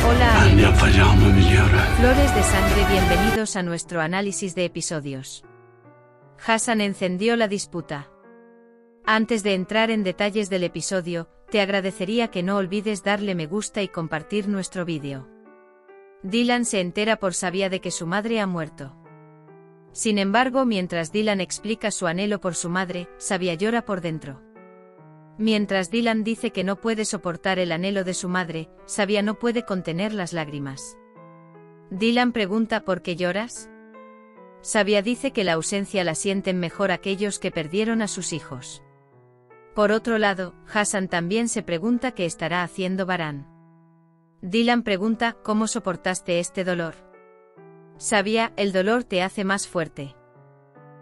Hola amigos. Flores de sangre, bienvenidos a nuestro análisis de episodios. Hassan encendió la disputa. Antes de entrar en detalles del episodio, te agradecería que no olvides darle me gusta y compartir nuestro vídeo. Dylan se entera por Sabia de que su madre ha muerto. Sin embargo, mientras Dylan explica su anhelo por su madre, Sabia llora por dentro. Mientras Dylan dice que no puede soportar el anhelo de su madre, Sabia no puede contener las lágrimas. Dylan pregunta ¿por qué lloras? Sabia dice que la ausencia la sienten mejor aquellos que perdieron a sus hijos. Por otro lado, Hassan también se pregunta qué estará haciendo Baran. Dylan pregunta ¿cómo soportaste este dolor? Sabia, el dolor te hace más fuerte.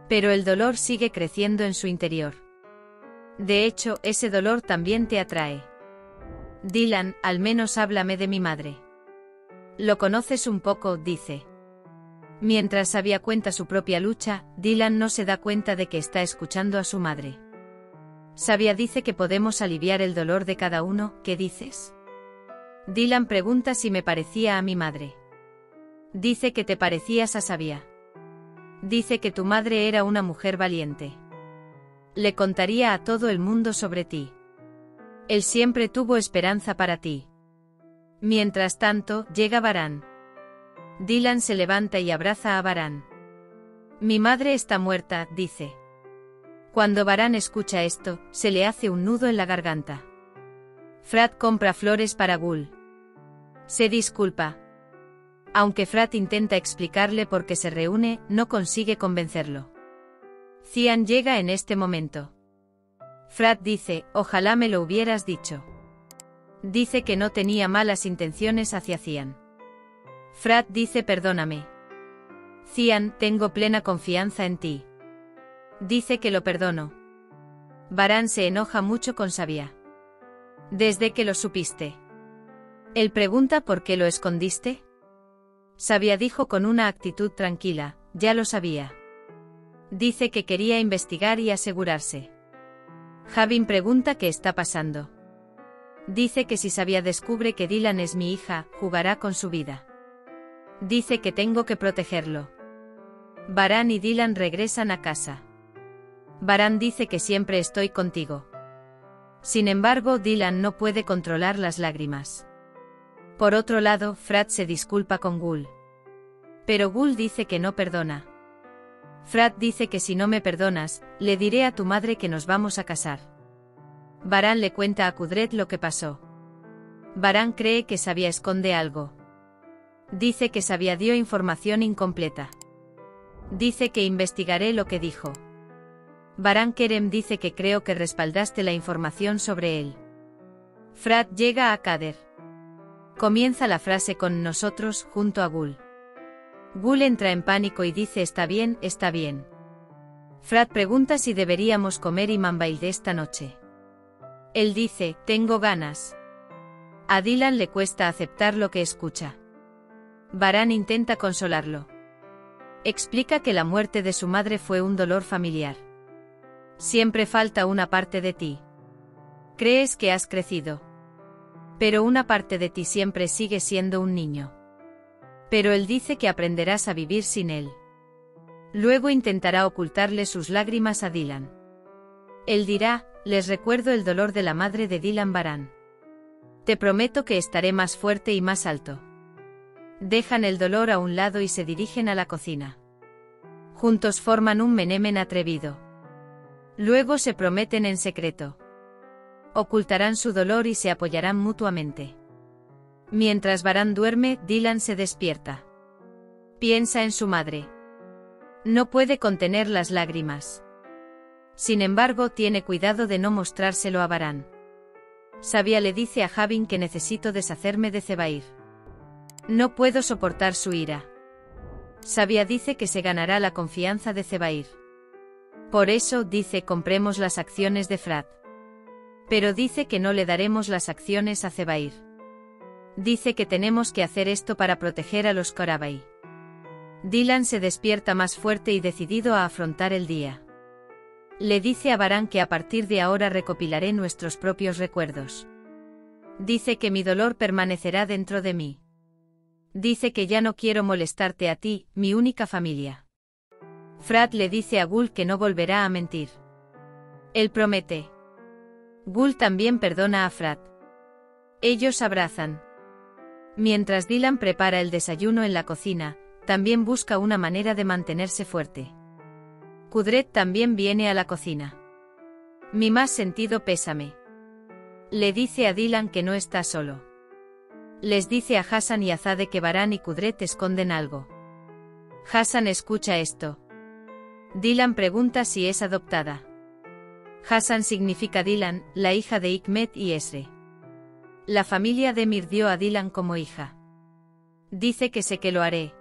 Pero el dolor sigue creciendo en su interior. De hecho, ese dolor también te atrae. Dylan, al menos háblame de mi madre. Lo conoces un poco, dice. Mientras Sabia cuenta su propia lucha, Dylan no se da cuenta de que está escuchando a su madre. Sabia dice que podemos aliviar el dolor de cada uno, ¿qué dices? Dylan pregunta si me parecía a mi madre. Dice que te parecías a Sabia. Dice que tu madre era una mujer valiente. Le contaría a todo el mundo sobre ti. Él siempre tuvo esperanza para ti. Mientras tanto, llega Baran. Dylan se levanta y abraza a Baran. Mi madre está muerta, dice. Cuando Baran escucha esto, se le hace un nudo en la garganta. Frat compra flores para Gul. Se disculpa. Aunque Frat intenta explicarle por qué se reúne, no consigue convencerlo. Cian llega en este momento. Frat dice, ojalá me lo hubieras dicho. Dice que no tenía malas intenciones hacia Cian. Frat dice perdóname. Cian, tengo plena confianza en ti. Dice que lo perdono. Baran se enoja mucho con Sabia. Desde que lo supiste. Él pregunta por qué lo escondiste. Sabia dijo con una actitud tranquila, ya lo sabía. Dice que quería investigar y asegurarse. Javin pregunta qué está pasando. Dice que si Sabia descubre que Dylan es mi hija, jugará con su vida. Dice que tengo que protegerlo. Baran y Dylan regresan a casa. Baran dice que siempre estoy contigo. Sin embargo, Dylan no puede controlar las lágrimas. Por otro lado, Frat se disculpa con Gul. Pero Gul dice que no perdona. Frat dice que si no me perdonas, le diré a tu madre que nos vamos a casar. Baran le cuenta a Kudret lo que pasó. Baran cree que Sabia esconde algo. Dice que Sabia dio información incompleta. Dice que investigaré lo que dijo. Baran Kerem dice que creo que respaldaste la información sobre él. Frat llega a Kader. Comienza la frase con nosotros junto a Gul. Gul entra en pánico y dice está bien. Frat pregunta si deberíamos comer Imam Bail esta noche. Él dice, tengo ganas. A Dylan le cuesta aceptar lo que escucha. Baran intenta consolarlo. Explica que la muerte de su madre fue un dolor familiar. Siempre falta una parte de ti. Crees que has crecido. Pero una parte de ti siempre sigue siendo un niño. Pero él dice que aprenderás a vivir sin él. Luego intentará ocultarle sus lágrimas a Dylan. Él dirá, les recuerdo el dolor de la madre de Dylan Baran. Te prometo que estaré más fuerte y más alto. Dejan el dolor a un lado y se dirigen a la cocina. Juntos forman un menemen atrevido. Luego se prometen en secreto. Ocultarán su dolor y se apoyarán mutuamente. Mientras Baran duerme, Dylan se despierta. Piensa en su madre. No puede contener las lágrimas. Sin embargo, tiene cuidado de no mostrárselo a Baran. Sabia le dice a Javin que necesito deshacerme de Zebair. No puedo soportar su ira. Sabia dice que se ganará la confianza de Zebair. Por eso, dice, compremos las acciones de Frat. Pero dice que no le daremos las acciones a Zebair. Dice que tenemos que hacer esto para proteger a los Korabai. Dylan se despierta más fuerte y decidido a afrontar el día. Le dice a Baran que a partir de ahora recopilaré nuestros propios recuerdos. Dice que mi dolor permanecerá dentro de mí. Dice que ya no quiero molestarte a ti, mi única familia. Frat le dice a Gul que no volverá a mentir. Él promete. Gul también perdona a Frat. Ellos abrazan. Mientras Dylan prepara el desayuno en la cocina, también busca una manera de mantenerse fuerte. Kudret también viene a la cocina. Mi más sentido pésame. Le dice a Dylan que no está solo. Les dice a Hassan y a Zade que Baran y Kudret esconden algo. Hassan escucha esto. Dylan pregunta si es adoptada. Hassan significa Dylan, la hija de Hikmet y Esre. La familia de Mir dio a Dylan como hija. Dice que sé que lo haré.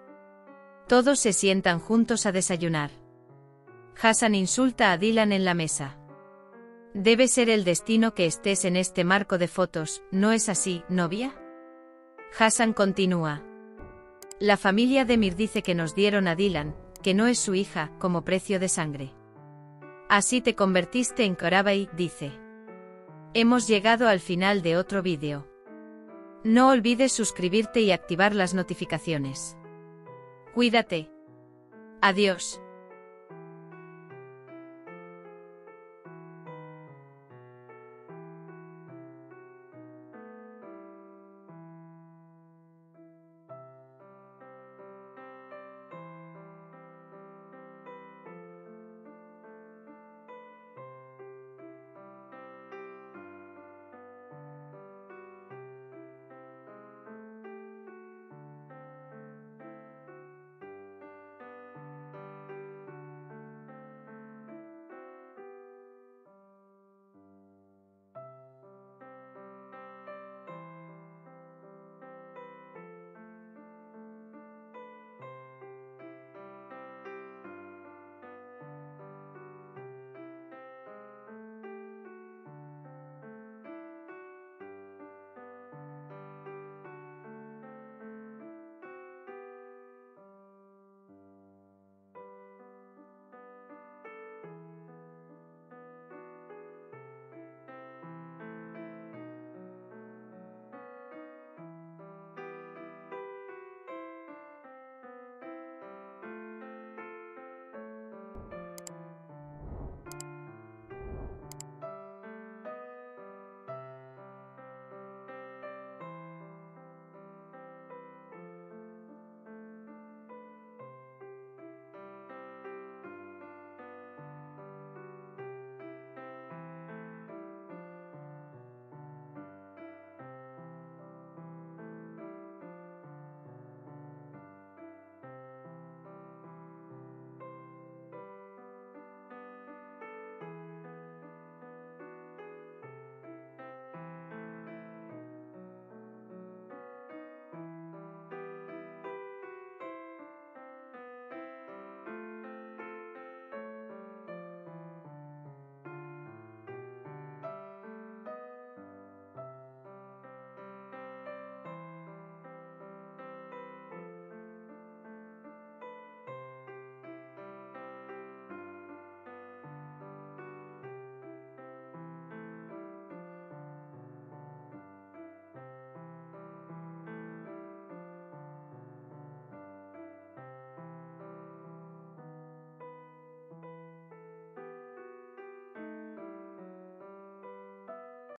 Todos se sientan juntos a desayunar. Hassan insulta a Dylan en la mesa. Debe ser el destino que estés en este marco de fotos, ¿no es así, novia? Hassan continúa. La familia de Mir dice que nos dieron a Dylan, que no es su hija, como precio de sangre. Así te convertiste en Korabai, dice. Hemos llegado al final de otro vídeo. No olvides suscribirte y activar las notificaciones. Cuídate. Adiós.